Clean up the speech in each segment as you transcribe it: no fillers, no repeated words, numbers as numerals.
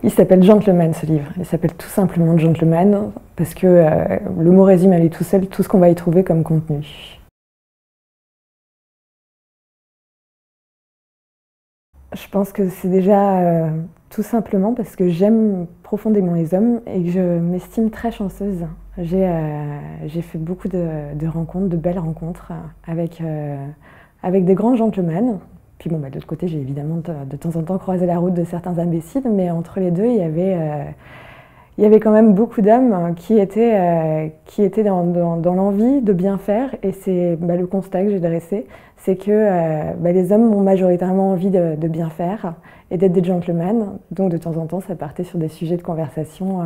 Il s'appelle Gentleman, ce livre. Il s'appelle tout simplement Gentleman parce que le mot résume à lui tout seul tout ce qu'on va y trouver comme contenu. Je pense que c'est déjà tout simplement parce que j'aime profondément les hommes et que je m'estime très chanceuse. J'ai fait beaucoup de rencontres, de belles rencontres avec des grands gentlemen. Puis bon, de l'autre côté, j'ai évidemment de temps en temps croisé la route de certains imbéciles, mais entre les deux, il y avait quand même beaucoup d'hommes qui étaient dans l'envie de bien faire. Et c'est le constat que j'ai dressé, c'est que les hommes ont majoritairement envie de bien faire et d'être des gentlemen. Donc de temps en temps, ça partait sur des sujets de conversation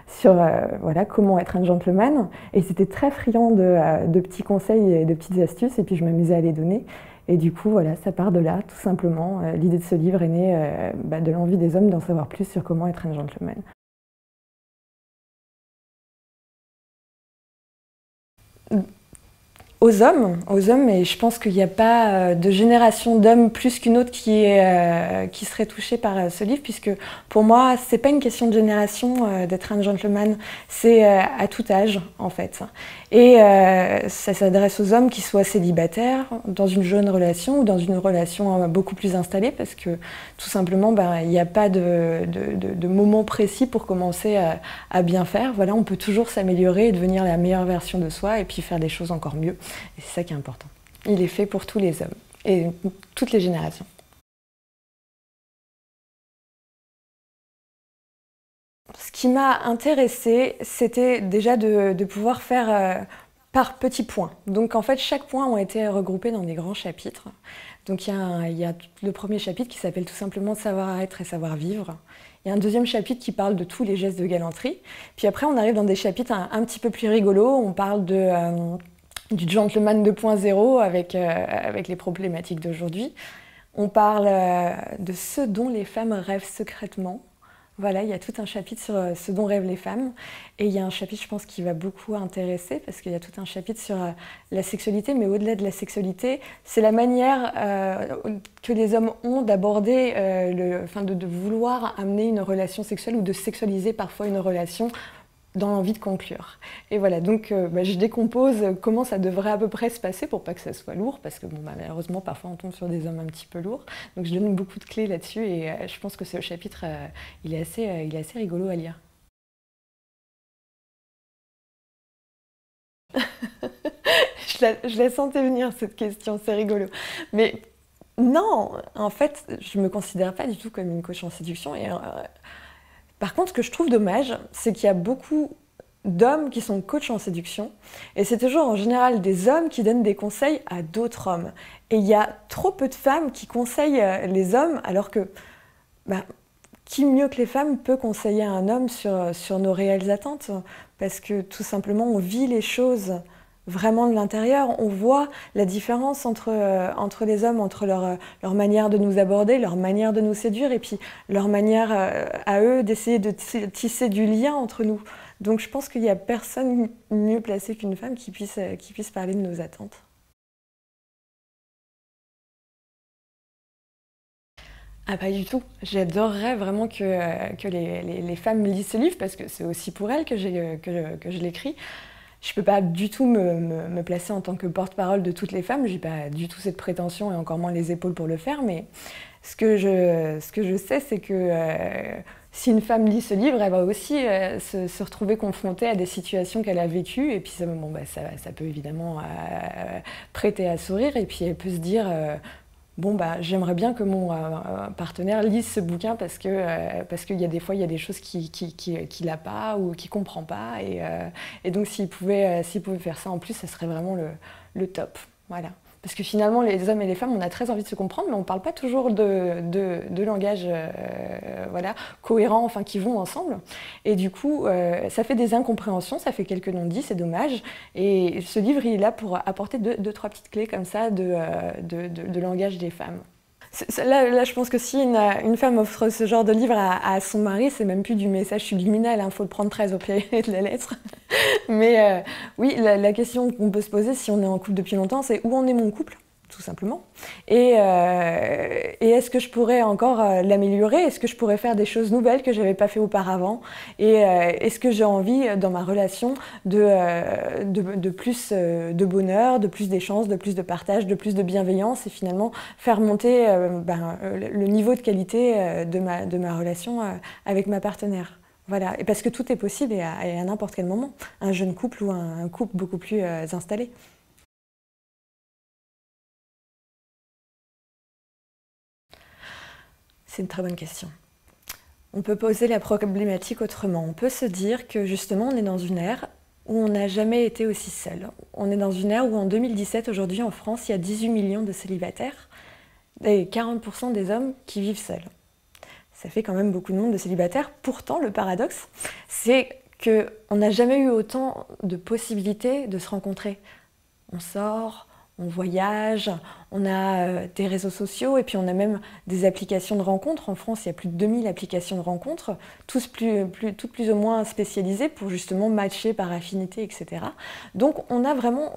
sur voilà, comment être un gentleman. Et c'était très friand de petits conseils et de petites astuces, et puis je m'amusais à les donner. Et du coup, voilà, ça part de là, tout simplement. L'idée de ce livre est née de l'envie des hommes d'en savoir plus sur comment être un gentleman. Aux hommes, et je pense qu'il n'y a pas de génération d'hommes plus qu'une autre qui serait touchée par ce livre, puisque pour moi, c'est pas une question de génération d'être un gentleman, c'est à tout âge en fait. Et ça s'adresse aux hommes qui soient célibataires, dans une jeune relation ou dans une relation beaucoup plus installée, parce que tout simplement, il n'y a pas de moment précis pour commencer à bien faire. Voilà, on peut toujours s'améliorer et devenir la meilleure version de soi et puis faire des choses encore mieux. Et c'est ça qui est important. Il est fait pour tous les hommes et toutes les générations. Ce qui m'a intéressée, c'était déjà de pouvoir faire par petits points. Donc en fait, chaque point ont été regroupés dans des grands chapitres. Donc il y a le premier chapitre qui s'appelle tout simplement Savoir-être et savoir-vivre. Il y a un deuxième chapitre qui parle de tous les gestes de galanterie. Puis après, on arrive dans des chapitres un petit peu plus rigolos. On parle du gentleman 2.0 avec les problématiques d'aujourd'hui. On parle de ce dont les femmes rêvent secrètement. Voilà, il y a tout un chapitre sur ce dont rêvent les femmes. Et il y a un chapitre, je pense, qui va beaucoup intéresser, parce qu'il y a tout un chapitre sur la sexualité, mais au-delà de la sexualité, c'est la manière que les hommes ont d'aborder, de vouloir amener une relation sexuelle ou de sexualiser parfois une relation dans l'envie de conclure. Et voilà, donc je décompose comment ça devrait à peu près se passer pour pas que ça soit lourd, parce que malheureusement parfois on tombe sur des hommes un petit peu lourds. Donc je donne beaucoup de clés là-dessus et je pense que ce chapitre il est assez rigolo à lire. Je la sentais venir cette question, c'est rigolo. Mais non, en fait, je me considère pas du tout comme une coach en séduction. Et par contre, ce que je trouve dommage, c'est qu'il y a beaucoup d'hommes qui sont coachs en séduction, et c'est toujours en général des hommes qui donnent des conseils à d'autres hommes. Et il y a trop peu de femmes qui conseillent les hommes, alors que qui mieux que les femmes peut conseiller un homme sur nos réelles attentes? Parce que tout simplement, on vit les choses vraiment de l'intérieur, on voit la différence entre les hommes, entre leur manière de nous aborder, leur manière de nous séduire, et puis leur manière à eux d'essayer de tisser du lien entre nous. Donc je pense qu'il n'y a personne mieux placé qu'une femme qui puisse parler de nos attentes. Ah, pas du tout. J'adorerais vraiment que les femmes lisent ce livre, parce que c'est aussi pour elles que je l'écris. Je ne peux pas du tout me placer en tant que porte-parole de toutes les femmes, j'ai pas du tout cette prétention et encore moins les épaules pour le faire, mais ce que je sais, c'est que si une femme lit ce livre, elle va aussi se retrouver confrontée à des situations qu'elle a vécues, et puis ça peut évidemment prêter à sourire, et puis elle peut se dire j'aimerais bien que mon partenaire lise ce bouquin, parce qu'il y a des fois il y a des choses qu'il n'a pas ou qu'il comprend pas, et donc s'il pouvait faire ça en plus, ça serait vraiment le top. Voilà. Parce que finalement, les hommes et les femmes, on a très envie de se comprendre, mais on ne parle pas toujours de langage cohérent, enfin qui vont ensemble. Et du coup, ça fait des incompréhensions, ça fait quelques non-dits, c'est dommage. Et ce livre, il est là pour apporter deux, trois petites clés comme ça de langage des femmes. Là, je pense que si une femme offre ce genre de livre à son mari, c'est même plus du message subliminal, il faut le prendre très au pied de la lettre. Mais oui, la question qu'on peut se poser si on est en couple depuis longtemps, c'est où en est mon couple, tout simplement. Et est-ce que je pourrais encore l'améliorer? Est-ce que je pourrais faire des choses nouvelles que je n'avais pas fait auparavant? Et est-ce que j'ai envie, dans ma relation, de plus de bonheur, de plus d'échanges, de plus de partage, de plus de bienveillance, et finalement faire monter le niveau de qualité de ma relation avec ma partenaire? Voilà, et parce que tout est possible et à n'importe quel moment, un jeune couple ou un couple beaucoup plus installé. C'est une très bonne question. On peut poser la problématique autrement. On peut se dire que justement on est dans une ère où on n'a jamais été aussi seul. On est dans une ère où en 2017, aujourd'hui en France, il y a 18 millions de célibataires et 40% des hommes qui vivent seuls. Ça fait quand même beaucoup de monde de célibataires. Pourtant, le paradoxe, c'est qu'on n'a jamais eu autant de possibilités de se rencontrer. On sort, on voyage, on a des réseaux sociaux et puis on a même des applications de rencontres. En France, il y a plus de 2000 applications de rencontres, toutes plus ou moins spécialisées pour justement matcher par affinité, etc. Donc on a vraiment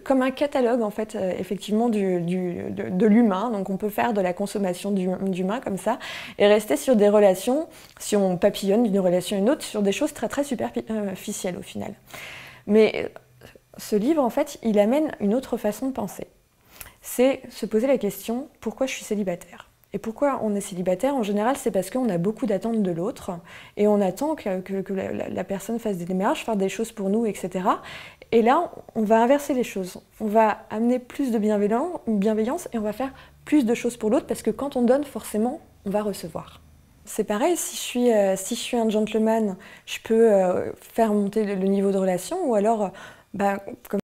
comme un catalogue en fait, effectivement, de l'humain. Donc on peut faire de la consommation d'humain comme ça et rester sur des relations, si on papillonne d'une relation à une autre, sur des choses très très superficielles au final. Mais ce livre, en fait, il amène une autre façon de penser. C'est se poser la question, pourquoi je suis célibataire? Et pourquoi on est célibataire? En général, c'est parce qu'on a beaucoup d'attentes de l'autre et on attend que la personne fasse des démarches, faire des choses pour nous, etc. Et là, on va inverser les choses. On va amener plus de bienveillance et on va faire plus de choses pour l'autre parce que quand on donne, forcément, on va recevoir. C'est pareil, si je suis un gentleman, je peux faire monter le niveau de relation ou alors, comme